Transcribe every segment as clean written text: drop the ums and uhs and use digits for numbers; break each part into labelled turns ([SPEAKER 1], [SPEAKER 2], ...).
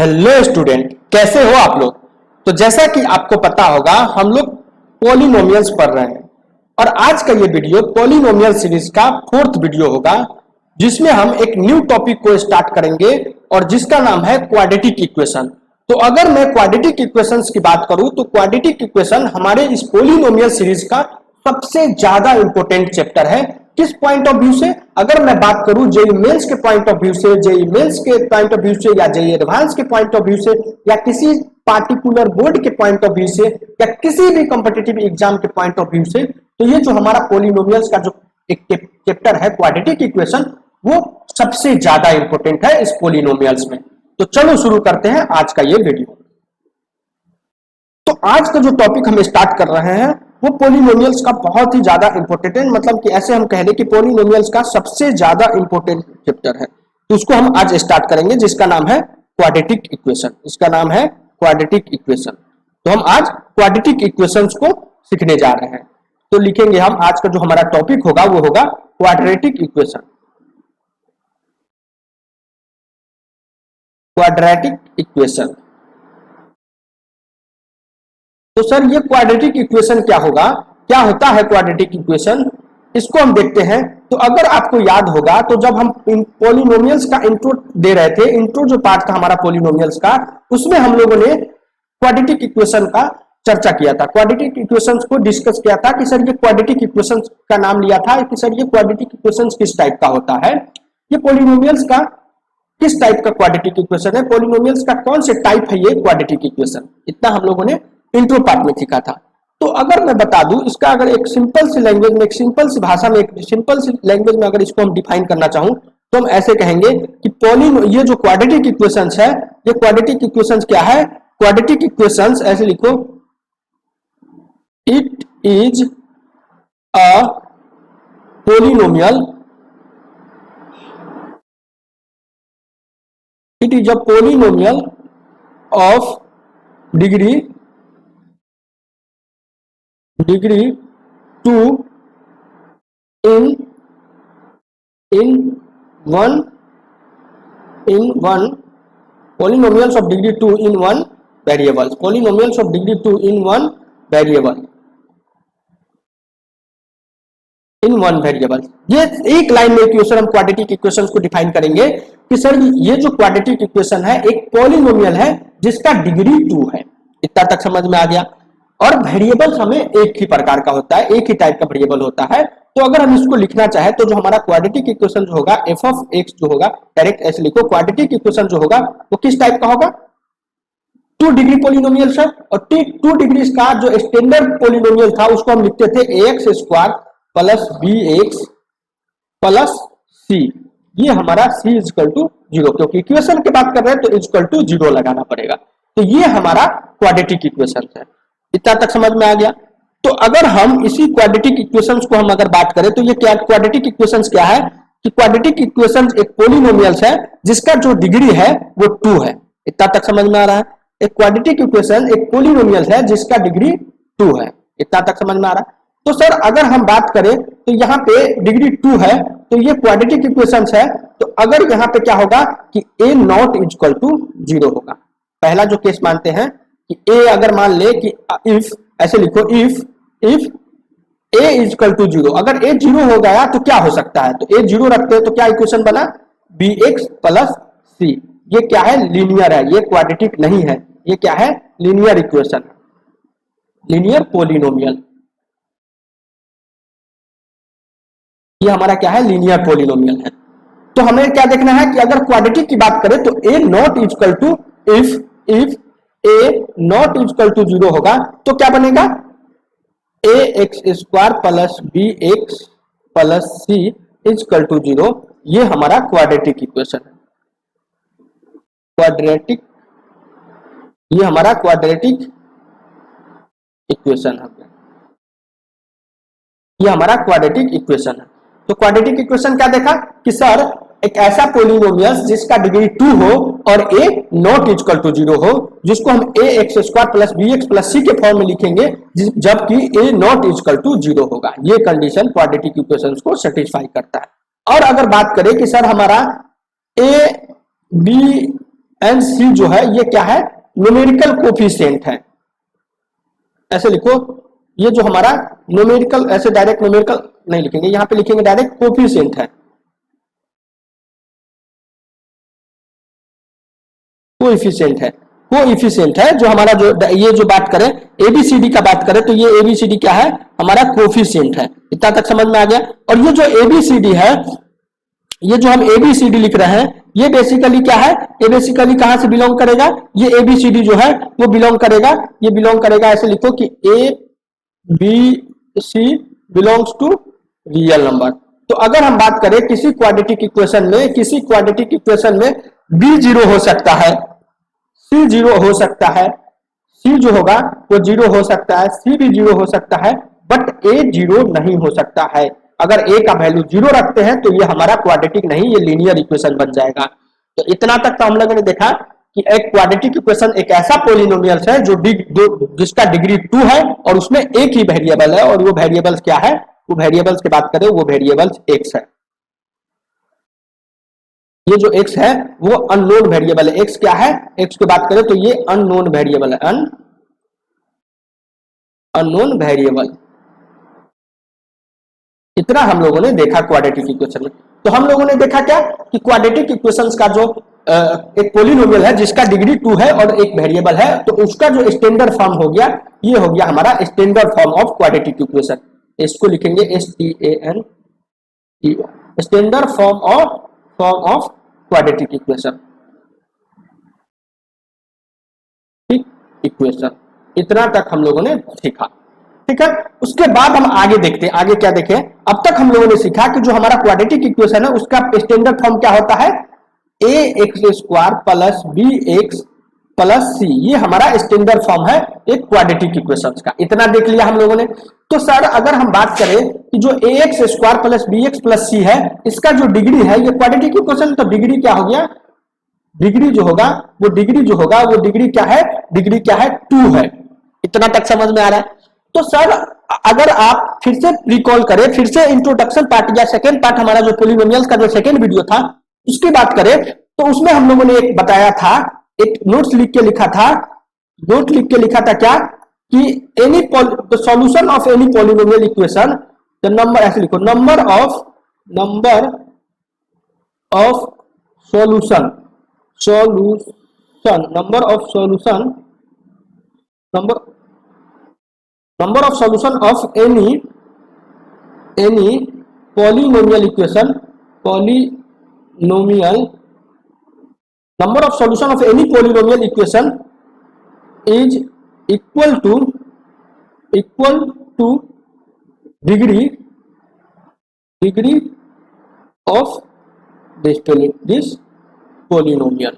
[SPEAKER 1] Hello student, कैसे हो आप लोग। तो जैसा कि आपको पता होगा हम लोग पॉलिनोमियल्स पढ़ रहे हैं और आज का ये वीडियो पॉलिनोमियल सीरीज का 4th वीडियो होगा जिसमें हम एक न्यू टॉपिक को स्टार्ट करेंगे और जिसका नाम है क्वाड्रेटिक इक्वेशन। तो अगर मैं क्वाड्रेटिक इक्वेशंस की बात करूं तो क्वाड्रेटिक इक्वेशन हमारे इस पॉलिनोमियल सीरीज का सबसे ज्यादा इंपॉर्टेंट चैप्टर है। किस पॉइंट ऑफ व्यू से? अगर मैं बात करूं जेई मेंस के पॉइंट ऑफ व्यू से, जेई मेंस के पॉइंट ऑफ व्यू से, या जेई एडवांस के पॉइंट ऑफ व्यू से, या किसी पार्टिकुलर बोर्ड के पॉइंट ऑफ व्यू से, या किसी भी कॉम्पिटिटिव एग्जाम के पॉइंट ऑफ व्यू से, तो ये जो हमारा पॉलिनोमियल्स का जो एक चैप्टर है क्वाड्रेटिक इक्वेशन, वो सबसे ज्यादा इंपॉर्टेंट है इस पॉलिनोमियल्स में। तो चलो शुरू करते हैं आज का ये वीडियो। तो आज का जो टॉपिक हम स्टार्ट कर रहे हैं वो पॉलिनोमियल्स का बहुत ही ज्यादा इंपॉर्टेंट है, मतलब कि ऐसे हम कह दें कि पॉलिनोमियल्स का सबसे ज्यादा इंपॉर्टेंट चैप्टर है। तो उसको हम आज स्टार्ट करेंगे जिसका नाम है क्वाड्रेटिक इक्वेशन। इसका नाम है क्वाड्रेटिक इक्वेशन। तो हम आज क्वाड्रेटिक इक्वेशंस को सीखने जा रहे हैं। तो लिखेंगे हम आज का जो हमारा टॉपिक होगा वो होगा क्वाड्रेटिक इक्वेशन। Quadratic equation. तो सर ये क्वाड्रेटिक इक्वेशन क्या होगा, क्या होता है क्वाड्रेटिक इक्वेशन, इसको हम देखते हैं। तो अगर आपको याद होगा तो जब हम पॉलिनोमियल्स का इंट्रो दे रहे थे, इंट्रो जो पार्ट था हमारा पॉलिनोमियल्स का, उसमें हम लोगों ने क्वाड्रेटिक इक्वेशन का चर्चा किया था, क्वाड्रेटिक इक्वेशंस को डिस्कस किया था कि सर ये क्वाड्रेटिक इक्वेशंस का नाम लिया था कि सर ये क्वाड्रेटिक इक्वेशंस किस टाइप का होता है, ये पॉलिनोमियल्स का किस टाइप का क्वाड्रेटिक इक्वेशन है, पॉलिनोमियल्स का कौन से टाइप है ये क्वाड्रेटिक इक्वेशन। इतना हम लोगों ने इंट्रो पार्ट में सीखा था। तो अगर मैं बता दूं इसका, अगर एक सिंपल सी लैंग्वेज में, एक सिंपल सी भाषा में, एक सिंपल सी लैंग्वेज में अगर इसको हम डिफाइन करना चाहूं तो हम ऐसे कहेंगे कि ये जो क्वाड्रेटिक इक्वेशंस है, ये क्वाड्रेटिक इक्वेशंस क्या है, क्वाड्रेटिक इक्वेशंस ऐसे लिखो, it is a polynomial, it is a polynomial of degree 2 in one polynomials of degree 2 in one variable, polynomials of degree 2 in one variable, in one variable. ये एक line में equation हम quadratic equations को define करेंगे कि sir ये जो quadratic equation है एक पॉलिनोमियल है जिसका डिग्री 2 है। इतना तक समझ में आ गया। और वेरिएबल्स हमें एक ही प्रकार का होता है, एक ही टाइप का वेरिएबल होता है। तो अगर हम इसको लिखना चाहे तो जो हमारा क्वाड्रेटिक इक्वेशन जो होगा एफ ऑफ एक्स जो होगा, डायरेक्ट ऐसे लिखो, क्वाड्रेटिक इक्वेशन जो होगा वो किस टाइप का होगा, 2 डिग्री पॉलिनोमियल है। और 2 डिग्री का जो स्टैंडर्ड पॉलिनोमियल था उसको हम लिखते थे ax square plus bx plus c। ये हमारा c इक्वल टू 0, क्योंकि इक्वेशन की बात कर रहे हैं तो इक्वल टू 0 लगाना पड़ेगा। तो ये हमारा क्वाड्रेटिक इक्वेशन है। इतना तक समझ में आ गया। तो अगर हम इसी क्वाड्रेटिक इक्वेशंस को हम अगर बात करें तो ये क्या क्वाड्रेटिक इक्वेशंस क्या है कि क्वाड्रेटिक इक्वेशंस एक पॉलिनोमियल्स है जिसका जो डिग्री है वो 2 है। इतना तक समझ में आ रहा है। एक क्वाड्रेटिक इक्वेशन एक पॉलिनोमियल है जिसका डिग्री 2 है। इतना तक समझ में आ रहा है। तो सर अगर हम बात करें तो यहाँ पे डिग्री 2 है तो ये क्वाड्रेटिक इक्वेशंस है। तो अगर यहाँ पे क्या होगा कि a नॉट इक्वल टू 0 होगा। पहला जो केस मानते हैं कि a अगर मान ले कि इफ, ऐसे लिखो, इफ a इक्वल टू 0, अगर a 0 हो गया तो क्या हो सकता है, तो a 0 रखते हैं तो क्या इक्वेशन बना, bx प्लस c। ये क्या है, लीनियर है, ये क्वाड्रेटिक नहीं है, ये क्या है, लीनियर इक्वेशन, लीनियर पॉलिनोमियल। ये हमारा क्या है, लीनियर पॉलिनोमियल है। तो हमें क्या देखना है कि अगर क्वाड्रेटिक की बात करें तो a not equal to, if a not equal to 0 होगा तो क्या बनेगा, ax square plus bx plus c equal to 0। ये हमारा क्वाड्रेटिक इक्वेशन है, क्वाड्रेटिक, ये हमारा क्वाड्रेटिक इक्वेशन है, ये हमारा क्वाड्रेटिक इक्वेशन है। तो क्वाड्रेटिक इक्वेशन क्या देखा कि सर एक ऐसा पॉलिनोमियल जिसका डिग्री 2 हो और a नॉट इक्वल टू 0 हो, जिसको हम ax square plus bx plus c के फॉर्म में लिखेंगे, जबकि a नॉट इक्वल टू 0 होगा। ये कंडीशन क्वाड्रेटिक इक्वेशंस को सेटिस्फाई करता है। और अगर बात करें कि सर हमारा a b एंड सी जो है ये क्या है, न्यूमेरिकल कोफिशिएंट है। ऐसे लिखो, ये जो हमारा न्यूमेरिकल, ऐसे डायरेक्ट न्यूमेरिकल नहीं लिखेंगे, यहां पे लिखेंगे डायरेक्ट कोफिशिएंट है, कोएफिशिएंट है, कोएफिशिएंट है। जो हमारा जो ये जो बात करें एबीसीडी का बात करें तो ये एबीसीडी क्या है, हमारा कोफिशिएंट है। इतना तक समझ में आ गया। और ये जो एबीसीडी है, ये जो हम एबीसीडी लिख रहे हैं, ये बेसिकली क्या है, ये बेसिकली कहां से बिलोंग करेगा, ये एबीसीडी जो है वो बिलोंग करेगा, ये बिलोंग करेगा, ऐसे लिखो कि A B C belongs to real number. तो अगर हम बात करें किसी क्वाड्रेटिक इक्वेशन में, किसी क्वाड्रेटिक इक्वेशन में बी जीरो हो सकता है, सी जीरो हो सकता है, सी जो होगा वो जीरो हो सकता है, सी भी जीरो हो सकता है, बट ए जीरो नहीं हो सकता है। अगर ए का वैल्यू जीरो रखते हैं तो ये हमारा क्वाड्रेटिक नहीं, ये लीनियर इक्वेशन बन जाएगा। तो इतना तक तो हम लोगों ने देखा कि एक क्वाड्रेटिक इक्वेशन एक ऐसा पोलिनोमियल्स है जो जिसका डिग्री 2 है और उसमें एक ही वेरिएबल है, और वो वेरिएबल्स क्या है, वो वेरिएबल्स की बात करें वो वेरिएबल्स एक्स है। ये जो x है वो अननोन वेरिएबल है। x क्या है, x की बात करें तो ये अननोन वेरिएबल है, अननोन वेरिएबल। इतना हम लोगों ने देखा क्वाड्रेटिक इक्वेशन में। तो हम लोगों ने देखा क्या कि क्वाड्रेटिक इक्वेशंस का जो एक पोलिनोमियल है जिसका डिग्री 2 है और एक वेरिएबल है, तो उसका जो स्टैंडर्ड फॉर्म हो गया, ये हो गया हमारा standard form of quadratic equation. इसको लिखेंगे STAN, standard form of quadratic equation, ठीक, इक्वेशन। इतना तक हम लोगों ने सीखा, ठीक है। उसके बाद हम आगे देखते हैं, आगे क्या देखें। अब तक हम लोगों ने सीखा कि जो हमारा क्वाड्रेटिक इक्वेशन है उसका स्टैंडर्ड फॉर्म क्या होता है, ax² प्लस bx प्लस सी, ये हमारा स्टैंडर्ड फॉर्म है एक क्वाड्रेटिक इक्वेशंस का। इतना देख लिया हम लोगों ने। तो सर अगर हम बात करें कि जो ax² प्लस bx प्लस सी है, इसका जो डिग्री है, ये क्वाड्रेटिक इक्वेशन, तो डिग्री क्या हो गया, डिग्री जो होगा वो डिग्री क्या है, डिग्री क्या है, 2 है। इतना तक समझ में आ रहा है। तो सर अगर आप फिर से रिकॉल करें, फिर से इंट्रोडक्शन पार्ट या सेकेंड पार्ट हमारा जो पोलिनोमियल्स का जो सेकेंड वीडियो था उसकी बात करें, तो उसमें हम लोगों ने एक बताया था, एक नोट्स लिख के लिखा था, नोट लिख के लिखा था क्या कि any the solution of any polynomial equation, the number, ऐसे लिखो, number of solution of any polynomial equation, number of solution of any polynomial equation is equal to degree of this polynomial।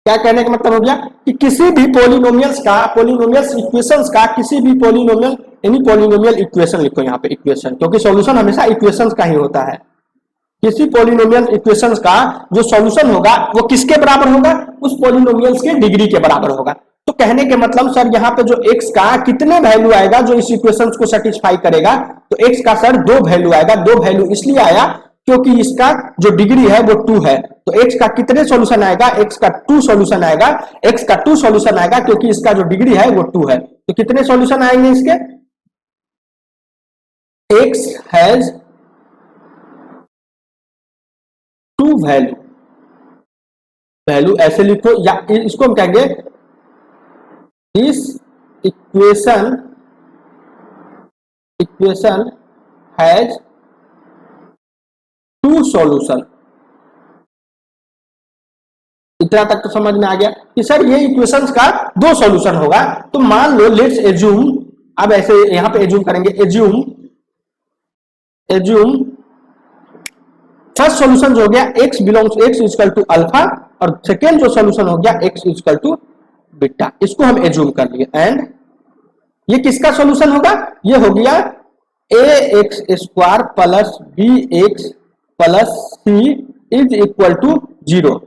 [SPEAKER 1] क्या कहने का मतलब हो गया कि किसी भी पोलिनोमियल्स इक्वेशंस का, किसी भी पोलिनोमियल, एनी पोलिनोमियल इक्वेशन लिखो यहाँ पे इक्वेशन, क्योंकि सॉल्यूशन हमेशा इक्वेशंस का ही होता है। किसी पोलिनोमियल इक्वेशंस का जो सॉल्यूशन होगा वो किसके बराबर होगा, उस पोलिनोमियल्स के डिग्री के बराबर होगा। तो कहने के मतलब सर यहाँ पे जो x का कितने वैल्यू आएगा जो इस इक्वेशंस को सेटिस्फाई करेगा, तो x का सर 2 वैल्यू आएगा। 2 वैल्यू इसलिए आया क्योंकि इसका जो डिग्री है वो 2 है। तो x का कितने सॉल्यूशन आएगा, x का 2 सॉल्यूशन आएगा, x का 2 सॉल्यूशन आएगा क्योंकि इसका जो डिग्री है वो 2 है। तो कितने सॉल्यूशन आएंगे इसके, x हैज 2 वैल्यू, ऐसे लिखो, या इसको हम कहेंगे इस इक्वेशन हैज 2 सॉल्यूशन। इतना तक तो समझ में आ गया कि सर ये इक्वेशंस का 2 सॉल्यूशन होगा। तो मान लो, लेट्स एज्यूम, अब ऐसे यहां पे एज्यूम करेंगे, एज्यूम फर्स्ट सॉल्यूशन जो हो गया x इक्वल टू अल्फा, और सेकेंड जो सॉल्यूशन हो गया x इक्वल टू बीटा। इसको हम एज्यूम कर लिए, एंड ये किसका सॉल्यूशन होगा, ये हो गया ax² plus bx plus C is equal to 0।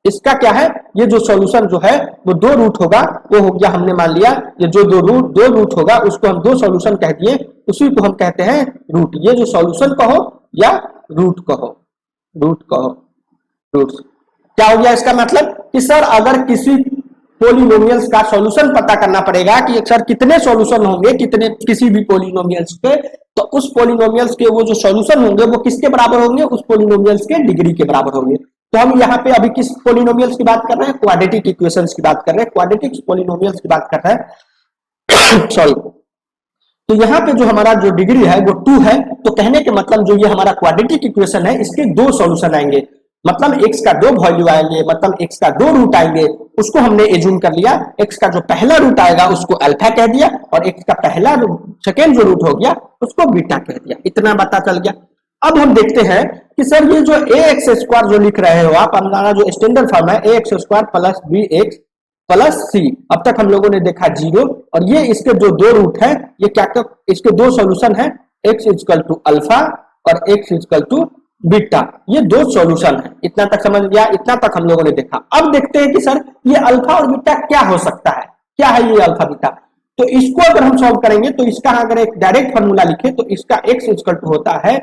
[SPEAKER 1] इसका क्या है, ये जो सॉल्यूशन जो है वो 2 रूट होगा, वो हो गया, हमने मान लिया ये जो 2 रूट होगा उसको हम 2 सॉल्यूशन कह दिए, उसी को हम कहते हैं रूट। ये जो सॉल्यूशन कहो या रूट कहो, रूट कहो रूट। क्या हो गया इसका मतलब कि सर अगर किसी पोलिनोमियल्स का सॉल्यूशन पता करना पड़ेगा कि सर कितने सॉल्यूशन होंगे कितने किसी भी पोलिनोमियल्स के, तो उस पोलिनोमियल्स के वो जो सॉल्यूशन होंगे वो किसके बराबर होंगे, उस पोलिनोमियल्स के डिग्री के बराबर होंगे। तो हम यहाँ पे अभी किस पोलिनोमियल्स की बात कर रहे हैं, क्वाड्रेटिक इक्वेशंस की बात कर रहे हैं, क्वाड्रेटिक पोलिनोमियल्स की बात कर रहे हैं सॉरी। तो यहाँ पे जो हमारा जो डिग्री है वो 2 है। तो कहने के मतलब जो ये हमारा क्वाड्रेटिक इक्वेशन है इसके दो सॉल्यूशन आएंगे, मतलब x का दो वैल्यू आएंगे, मतलब x का दो रूट आएंगे। उसको हमने एज्यूम कर लिया, x का जो पहला रूट आएगा उसको अल्फा कह दिया और x का पहला सेकेंड जो रूट हो गया उसको बीटा कह दिया। इतना पता चल गया। अब हम देखते हैं कि सर ये जो ax स्क्वायर जो लिख रहे हो आप, हमारा जो स्टैंडर्ड फॉर्म है ax square plus bx plus c, अब तक हम लोगों ने देखा 0, और ये इसके जो दो रूट है ये क्या क्या, इसके दो सॉल्यूशन है, x इक्वल टू अल्फा और x इक्वल टू बीटा, ये दो सॉल्यूशन है। इतना तक समझ गया, इतना तक हम लोगों ने देखा। अब देखते हैं कि सर ये अल्फा और बीटा क्या हो सकता है, क्या है ये अल्फा बीटा। तो इसको अगर हम सॉल्व करेंगे तो इसका अगर एक डायरेक्ट फॉर्मूला लिखे तो इसका x इक्वल टू होता है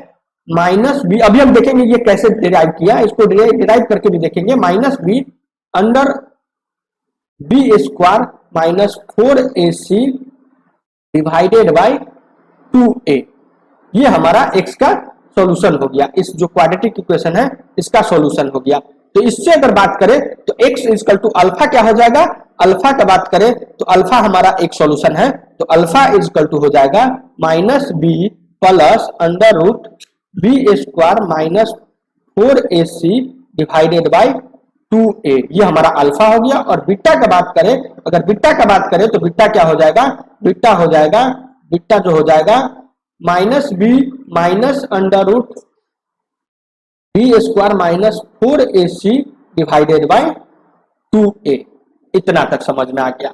[SPEAKER 1] माइनस बी, अभी हम देखेंगे ये कैसे डिराइव किया, इसको डिराइव करके भी देखेंगे, minus B under B square minus 4ac divided by 2a। ये हमारा x का सॉल्यूशन हो गया, इस जो क्वाड्रेटिक इक्वेशन है इसका सॉल्यूशन हो गया। तो इससे अगर बात करें तो x इक्वल टू अल्फा क्या हो जाएगा, अल्फा का बात करें तो अल्फा हमारा एक सॉल्यूशन है, तो अल्फा इक्वल टू हो जाएगा minus B plus under root B square minus 4ac divided by 2a। ये हमारा अल्फा हो गया। और बीटा का बात करें, अगर बीटा का बात करें तो बीटा क्या हो जाएगा, बीटा हो जाएगा, बीटा जो हो जाएगा minus B minus under root B square minus 4ac divided by 2a। इतना तक समझ में आ गया।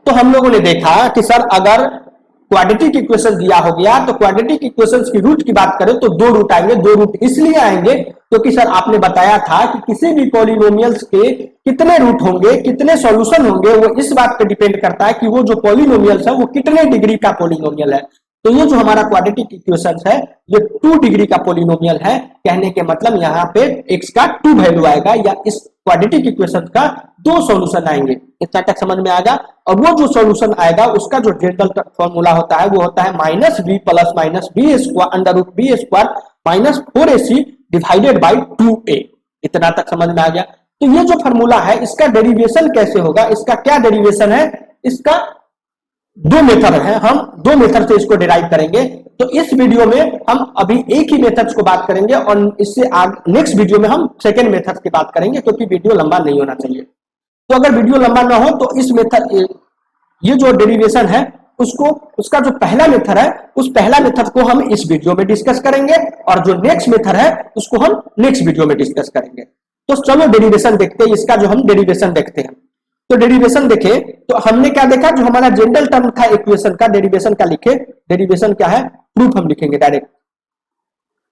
[SPEAKER 1] तो हम लोगों ने देखा कि सर अगर क्वाड्रेटिक इक्वेशन दिया हो गया तो क्वाड्रेटिक इक्वेशंस की रूट की बात करें तो दो रूट आएंगे। दो रूट इसलिए आएंगे क्योंकि सर आपने बताया था कि किसी भी पॉलिनोमियल्स के कितने रूट होंगे, कितने सॉल्यूशन होंगे, वो इस बात पे डिपेंड करता है कि वो जो पॉलिनोमियल्स है वो कितने डिग्री का पॉलिनोमियल है। तो ये जो हमारा क्वाड्रेटिक इक्वेशन है ये 2 डिग्री का पॉलिनोमियल है। कहने के मतलब यहाँ पे x का 2 वैल्यू आएगा या इस क्वाड्रेटिक इक्वेशन का दो सॉल्यूशन आएंगे। इतना तक समझ में आएगा। और वो जो सॉल्यूशन आएगा उसका जो जनरल फॉर्मूला होता है वो होता है minus B plus minus B square under root B square minus 4ac divided by 2a। इतना तक समझ में आ गया। तो ये जो फॉर्मूला है इसका डेरिवेशन कैसे होगा, इसका क्या डेरिवेशन है, इसका दो मेथड है, हम दो मेथड से इसको डिराइव करेंगे। तो इस वीडियो में हम अभी एक ही मेथड को बात करेंगे और इससे आगे नेक्स्ट वीडियो में हम सेकेंड मेथड की बात करेंगे, क्योंकि वीडियो लंबा नहीं होना चाहिए। तो अगर वीडियो लंबा ना हो तो इस मेथड, ये जो डेरिवेशन है उसको, उसका जो पहला मेथड है उस पहला मेथड को हम इस वीडियो में डिस्कस करेंगे और जो नेक्स्ट मेथड है उसको हम नेक्स्ट वीडियो में डिस्कस करेंगे। तो चलो डेरिवेशन देखते हैं, इसका जो हम डेरिवेशन देखते हैं। तो डेरिवेशन देखे तो हमने क्या देखा, जो हमारा जनरल टर्म था इक्वेशन का, डेरिवेशन का लिखे, डेरिवेशन क्या है, प्रूफ हम लिखेंगे डायरेक्ट।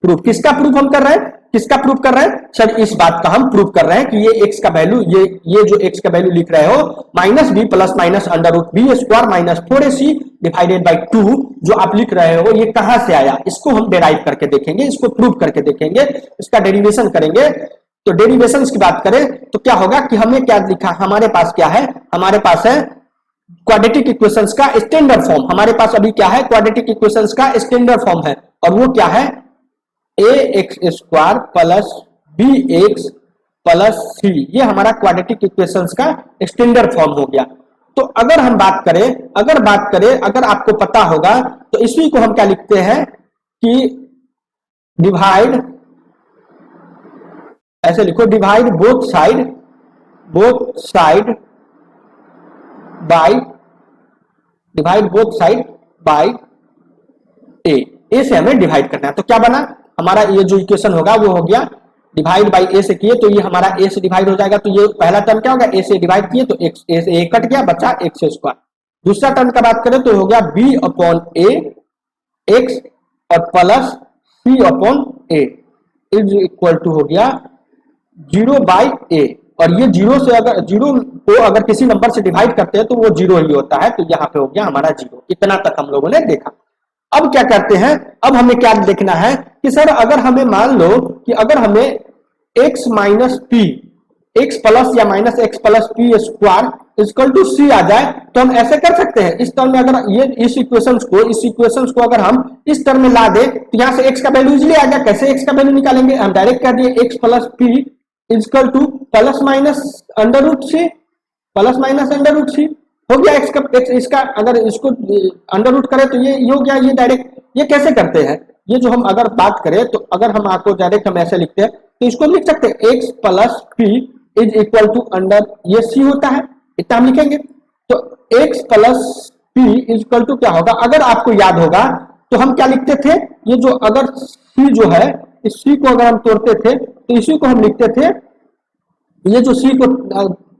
[SPEAKER 1] प्रूफ किसका प्रूफ हम कर रहे हैं, किसका प्रूफ कर रहे हैं सर, इस बात का हम प्रूफ कर रहे हैं कि ये x का वैल्यू, ये जो x का वैल्यू लिख रहे हो minus B plus minus under root B square minus 4ac divided by 2 जो आप लिख रहे हो ये कहां से आया, इसको हम डेराइव करके देखेंगे, इसको प्रूफ करके देखेंगे, इसका डेरिवेशन करेंगे। तो डेरिवेशंस की बात करें तो क्या होगा कि हमने क्या लिखा, हमारे पास क्या है, हमारे पास है क्वाड्रेटिक इक्वेशंस का स्टैंडर्ड फॉर्म। हमारे पास अभी क्या है, क्वाड्रेटिक इक्वेशंस का स्टैंडर्ड फॉर्म है और वो क्या है, ax square plus bx plus c। ये हमारा क्वाड्रेटिक इक्वेशंस का स्टैंडर्ड फॉर्म हो गया। तो अगर हम बात करें, अगर आपको पता होगा तो इसी को हम क्या लिखते हैं कि डिवाइड, ऐसे लिखो, डिवाइड बोथ साइड बाय ए से हमें डिवाइड करना है। तो क्या बना हमारा, ये जो इक्वेशन होगा वो हो गया डिवाइड बाई ए से किए तो ये हमारा ए से डिवाइड हो जाएगा। तो ये पहला टर्म क्या होगा, ए से डिवाइड किए तो एक्स, ए से ए कट गया, बचा एक्स स्क्वायर। दूसरा टर्म का बात करें तो हो गया बी अपॉन ए एक्स और plus C upon A is equal to हो गया 0 बाई ए। और ये जीरो से, अगर जीरो को अगर किसी नंबर से डिवाइड करते हैं तो वो जीरो ही होता है। तो यहाँ पे हो गया हमारा जीरो। इतना तक हम लोगों ने देखा। अब क्या करते हैं, अब हमें क्या देखना है कि सर अगर हमें मान लो कि अगर हमें x minus p, x plus या minus x plus p square equal to c आ जाए तो हम ऐसे कर सकते हैं। इस टर्म में अगर ये इस इक्वेशंस को अगर हम इस टर्म में ला दे तो यहां से एक्स का वैल्यू इजीली आ जाए। कैसे एक्स का वैल्यू निकालेंगे, हम डायरेक्ट कर दिए x plus p equal to plus minus under root c, plus minus under root c हो गया। एक्स का इसका अगर इसको अंडर रूट करें तो ये हो गया। ये डायरेक्ट ये कैसे करते हैं, ये जो हम अगर बात करें तो अगर हम आपको डायरेक्ट हम ऐसे लिखते हैं तो इसको लिख सकते हैं X plus P is equal to under ये सी होता है, इतना हम लिखेंगे। तो X plus P is equal to क्या होगा, अगर आपको याद होगा तो हम क्या लिखते थे, ये जो अगर सी जो है इस सी को अगर हम तोड़ते थे तो इसी को हम लिखते थे, ये जो सी को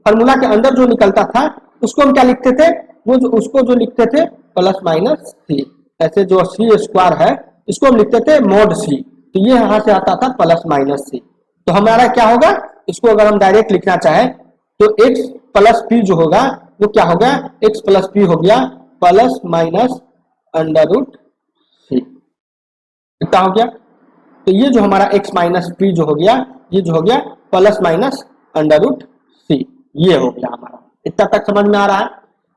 [SPEAKER 1] फॉर्मूला के अंदर जो निकलता था उसको हम क्या लिखते थे, वो जो उसको जो लिखते थे प्लस माइनस सी। ऐसे जो सी स्क्वायर है इसको हम लिखते थे मॉड सी, तो ये यहां से आता था प्लस माइनस सी। तो हमारा क्या होगा, इसको अगर हम डायरेक्ट लिखना चाहे तो x प्लस पी जो होगा वो क्या होगा, x प्लस पी हो गया प्लस माइनस अंडर रूट सी, इतना हो गया। तो ये जो हमारा x माइनस पी जो हो गया, ये जो हो गया plus minus under root c, ये हो गया हमारा। इतना तक समझ में आ रहा है।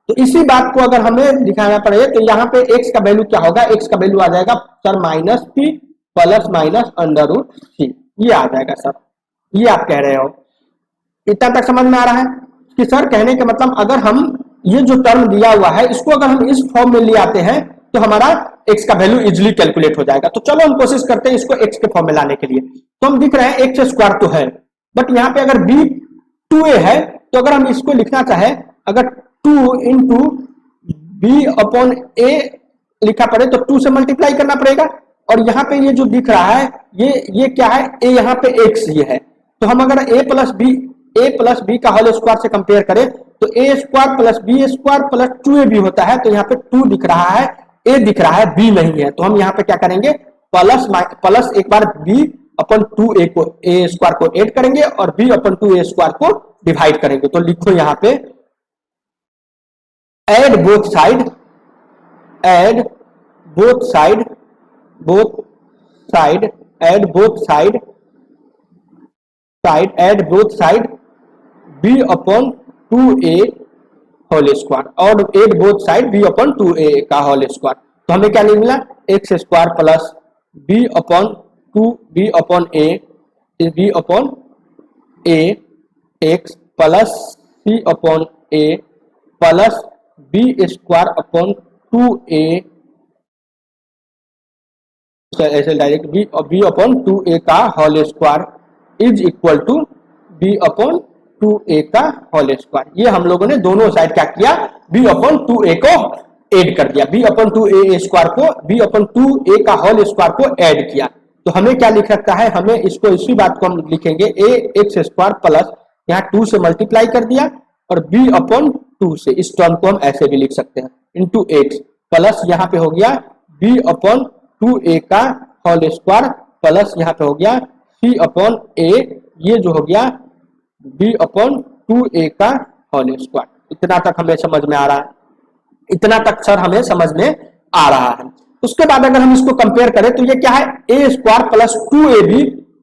[SPEAKER 1] तो इसी बात को अगर हमें दिखाना पड़े तो यहाँ पे x का वैल्यू क्या होगा, x का वैल्यू आ जाएगा sir minus p plus minus under root c, ये आ जाएगा सर, ये आप कह रहे हो। इतना तक समझ में आ रहा है कि सर कहने का मतलब अगर हम ये जो टर्म दिया हुआ है इसको अगर हम इस फॉर्म में ले आते हैं तो हमारा x का वैल्यू इजीली कैलकुलेट हो जाएगा। तो चलो हम कोशिश करते हैं इसको x के फॉर्म में लाने के लिए। तो हम दिख रहे हैं एक्स स्क्वायर तो है, बट यहाँ पे अगर b 2a है तो अगर हम इसको लिखना चाहे, अगर 2 इंटू बी अपॉन ए लिखा पड़े तो 2 से मल्टीप्लाई करना पड़ेगा। और यहाँ पे ये जो दिख रहा है ये क्या है, a यहाँ पे x ये है। तो हम अगर a प्लस बी का होल स्क्वायर से कंपेयर करें तो a square plus b square plus 2ab होता है। तो यहाँ पे 2 दिख रहा है, a दिख रहा है, b नहीं है। तो हम यहाँ पे क्या करेंगे, प्लस एक बार b अपन 2a को a स्क्वायर को ऐड करेंगे और b अपन 2a स्क्वायर को डिवाइड करेंगे। तो लिखो यहाँ पे add both side, add both side, add both side, add both side b upon 2a whole square और add both side b upon 2a का होल स्क्वायर। तो हमें क्या मिला, x square plus b upon 2b upon a is b अपॉन a x plus c upon a plus b square upon 2a, ऐसे direct b upon 2a का whole square is equal to b upon 2a का whole square. ये हम लोगों ने दोनों side क्या किया, b अपॉन 2a को ऐड कर दिया, b अपॉन 2a स्क्वायर को b अपॉन 2a का होल स्क्वायर को ऐड किया। तो हमें क्या लिख सकता है, हमें इसको इसी बात को हम लिखेंगे a एक्स स्क्वायर प्लस यहाँ 2 से मल्टीप्लाई कर दिया और b अपॉन 2 से, इस टर्म को हम ऐसे भी लिख सकते हैं इंटू एक्स प्लस यहाँ पे हो गया b अपॉन 2a का होल स्क्वायर प्लस यहाँ पे हो गया c अपॉन a, ये जो हो गया b अपॉन 2a का होल स्क्वायर। इतना तक हमें समझ में आ रहा है, इतना तक सर हमें समझ में आ रहा है। उसके बाद अगर हम इसको कंपेयर करें तो ये क्या है, a square plus 2ab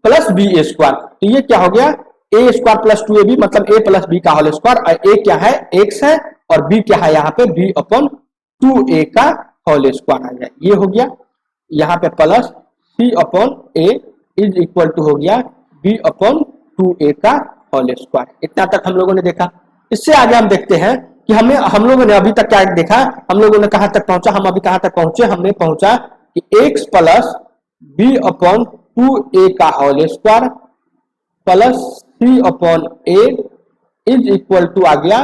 [SPEAKER 1] plus b square. तो ये क्या हो गया, a स्क्वायर प्लस 2ab मतलब a प्लस b का होल स्क्वायर, a क्या है x है और b क्या है यहाँ पे b अपॉन 2a का होल स्क्वायर आ गया, ये हो गया। यहाँ पे plus c upon a is equal to हो गया b अपॉन 2a का होल स्क्वायर। इतना तक हम लोगों ने देखा। इससे आगे हम देखते हैं कि हम लोगों ने अभी तक क्या देखा, हम लोगों ने कहां तक पहुंचा, हम अभी कहां तक पहुंचे, हमने पहुंचा कि x plus b upon 2a का whole square plus c upon a is equal to आ गया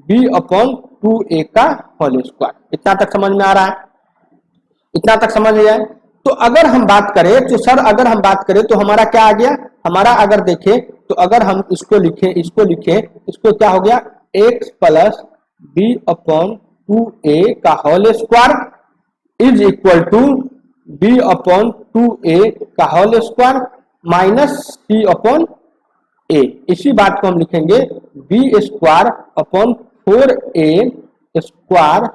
[SPEAKER 1] b अपॉन 2a का होल स्क्वायर। इतना तक समझ में आ रहा है, इतना तक समझ लिया है। तो अगर हम बात करें तो सर अगर हम बात करें तो हमारा क्या आ गया, हमारा अगर देखें तो अगर हम इसको लिखें इसको क्या हो गया, x plus b upon 2a का whole square is equal to b upon 2a का whole square minus c upon a। इसी बात को हम लिखेंगे b square upon 4a square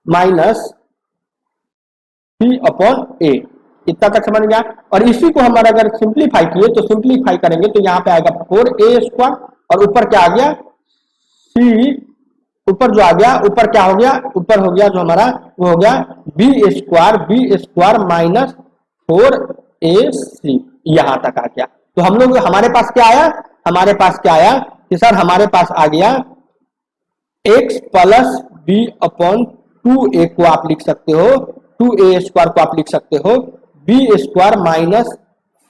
[SPEAKER 1] minus c upon a। इतना तक समझ गया। और इसी को हम अगर सिंप्लीफाई किए तो सिंप्लीफाई करेंगे तो यहाँ पे आएगा 4a² और ऊपर क्या आ गया c, ऊपर जो आ गया ऊपर क्या हो गया, ऊपर हो गया जो हमारा वो हो गया b² माइनस 4ac, यहाँ तक आ गया। तो हम लोग हमारे पास क्या आया, हमारे पास क्या आया कि सर हमारे पास आ गया x plus b upon 2a को आप लिख सकते हो, 2a² को आप लिख सकते हो b² minus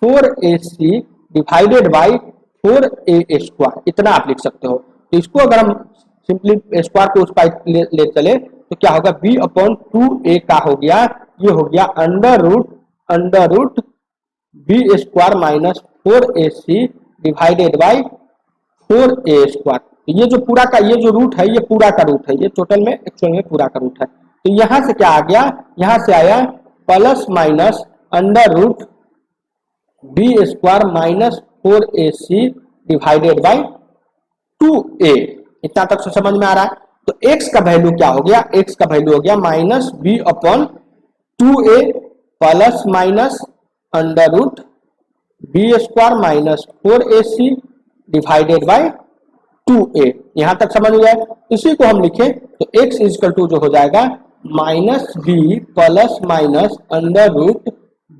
[SPEAKER 1] 4ac divided by 4a², इतना आप लिख सकते हो। तो इसको अगर हम सिंपली स्क्वायर को उस पाइप ले चले तो क्या होगा b अपॉन 2a का हो गया, ये हो गया under root b² minus 4ac divided by 4a²। ये जो पूरा का ये जो रूट है ये पूरा का रूट है, ये टोटल में एक्चुअल में पूरा का रूट है। तो यहां से क्या आ गया, यहां से आया plus minus under root b² minus 4ac divided by 2a, इतना तक से समझ में आ रहा है। तो x का वैल्यू क्या हो गया, x का वैल्यू हो गया minus b upon 2a plus minus under root b² minus 4ac divided by 2a, यहां तक समझ गए। इसी को हम लिखें तो x इक्वल टू जो हो जाएगा minus b plus minus under root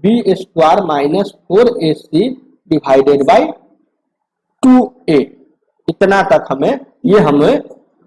[SPEAKER 1] b² minus 4ac divided by 2a, इतना तक हमें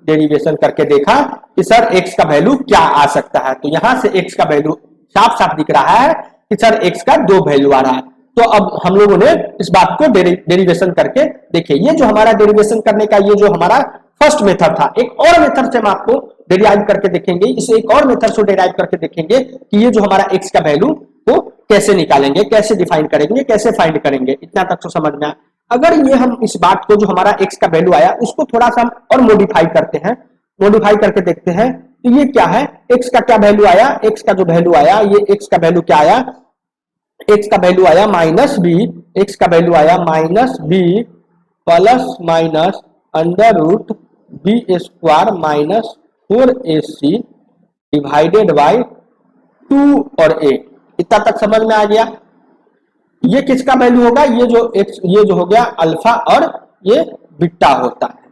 [SPEAKER 1] डेरिवेशन करके देखा कि सर x का वैल्यू क्या आ सकता है। तो यहां से x का वैल्यू साफ साफ दिख रहा है कि सर x का 2 वैल्यू आ रहा है। तो अब हम लोगों ने इस बात को डेरिवेशन करके देखे। ये जो हमारा डेरिवेशन करने का ये जो हमारा फर्स्ट मेथड था, एक और मेथड से हम आपको डेराइव करके देखेंगे, इसे एक और मेथड से डेराइव करके देखेंगे कि ये जो हमारा x का वैल्यू को कैसे निकालेंगे, कैसे डिफाइन करेंगे, कैसे फाइंड करेंगे, इतना तक तो समझ में आया। अगर ये हम इस बात को जो हमारा x का वैल्यू आया उसको थोड़ा सा हम और मॉडिफाई करते हैं, मॉडिफाई करके देखते हैं तो ये क्या है, x का क्या वैल्यू आया, x का जो वैल्यू आया ये x का वैल्यू क्या आया, x का वैल्यू आया माइनस b, x का वैल्यू आया minus b plus minus under root b² minus 4ac divided by 2 और a, इतना तक समझ में आ गया। ये किसका वैल्यू होगा, ये जो x ये जो हो गया अल्फा और ये बीटा होता है,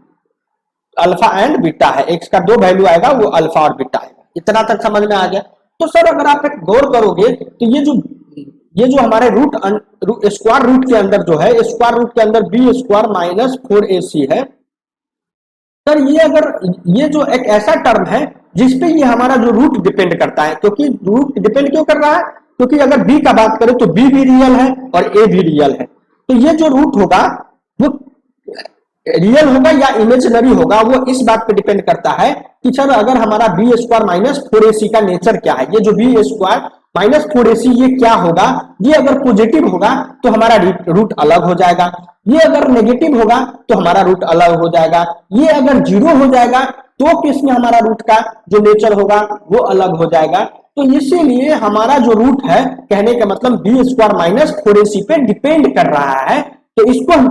[SPEAKER 1] अल्फा एंड बीटा है, x का 2 वैल्यू आएगा वो अल्फा और बीटा आएगा, इतना तक समझ में आ गया। तो सर अगर आप एक गौर करोगे तो ये जो हमारे स्क्वायर रूट के अंदर जो है, स्क्वायर रूट के अंदर b² माइनस 4ac है, सर ये अगर ये जो एक ऐसा टर्म है जिसपे ये हमारा जो रूट डिपेंड करता है, क्योंकि रूट डिपेंड क्यों कर रहा है, क्योंकि अगर b का बात करें तो b भी रियल है और a भी रियल है। तो ये जो रूट होगा वो रियल होगा या इमेजिनरी होगा, वो इस बात पे डिपेंड करता है कि सर अगर हमारा b² माइनस 4ac का नेचर क्या है, ये जो b² माइनस 4ac ये क्या होगा, ये अगर पॉजिटिव होगा तो हमारा रूट अलग हो जाएगा, ये अगर नेगेटिव होगा तो हमारा रूट अलग हो जाएगा, ये अगर 0 हो जाएगा तो किसमें हमारा रूट का जो नेचर होगा वो अलग हो जाएगा। तो इसीलिए हमारा जो रूट है कहने का मतलब b² माइनस 4ac पे डिपेंड कर रहा है। तो इसको हम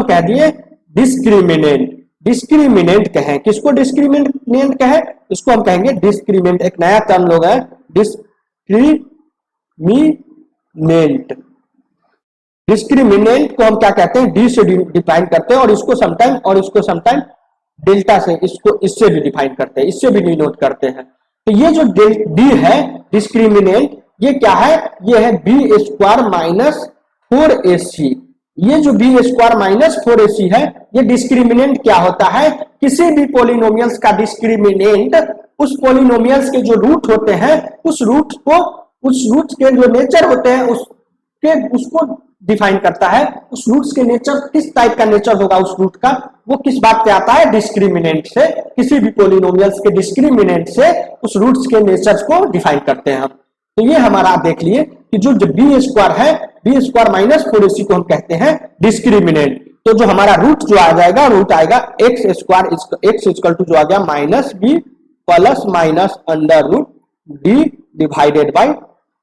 [SPEAKER 1] कह दिए डिस्क्रिमिनेंट, डिस्क्रिमिनेंट कहें, किसको डिस्क्रिमिनेंट कहें, इसको हम कहेंगे डिस्क्रिमिनेंट, एक नया टर्म लोग है डिस्क्रिमिनेंट। डिस्क्रिमिनेंट को हम क्या कहते हैं, डी से डिफाइन करते हैं और इसको समटाइम डेल्टा से, इसको इससे भी डिफाइन करते हैं, इससे भी डिनोट करते हैं। तो ये जो डी है डिस्क्रिमिनेंट, ये क्या है, ये है b² माइनस 4ac। ये जो b² माइनस 4ac है ये डिस्क्रिमिनेंट क्या होता है, किसी भी पॉलिनोमियल्स का डिस्क्रिमिनेंट उस पॉलिनोमियल्स के जो रूट होते हैं उस रूट के जो नेचर होते हैं उसको डिफाइन करता है। उस रूट्स के नेचर किस टाइप का नेचर होगा उस रूट का, वो किस बात पे आता है, डिस्क्रिमिनेंट से, किसी भी पॉलिनोमियल्स के डिस्क्रिमिनेंट से उस रूट्स के नेचर्स को डिफाइन करते हैं हम। तो ये हमारा आप देख लिए कि जो b² है, b² माइनस 4ac को हम कहते हैं डिस्क्रिमिनेंट। तो जो हमारा रूट जो आ जाएगा, रूट आएगा x इक्वल टू जो आ गया minus b plus minus under root d divided by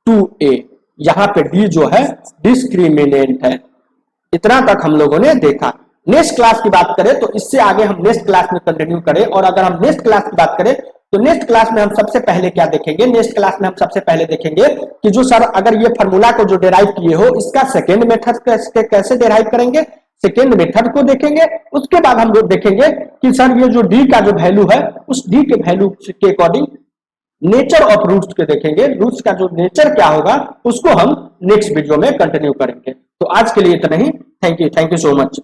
[SPEAKER 1] 2a, यहां पे d जो है डिस्क्रिमिनेंट है। इतना तक हम लोगों ने देखा। नेक्स्ट क्लास की बात करें तो इससे आगे हम नेक्स्ट क्लास में कंटिन्यू करें, और अगर हम नेक्स्ट क्लास की बात करें तो नेक्स्ट क्लास में हम सबसे पहले क्या देखेंगे, नेक्स्ट क्लास में हम सबसे पहले देखेंगे कि जो सर अगर ये फार्मूला को जो डेराइव किए हो इसका सेकेंड मेथड कैसे डेराइव करेंगे, सेकेंड मेथड को देखेंगे। उसके बाद हम लोग देखेंगे कि सर ये जो डी का जो वैल्यू है उस डी के वैल्यू के अकॉर्डिंग नेचर ऑफ रूट्स के देखेंगे, रूट्स का जो नेचर क्या होगा उसको हम नेक्स्ट वीडियो में कंटिन्यू करेंगे। तो आज के लिए इतना ही, थैंक यू सो मच।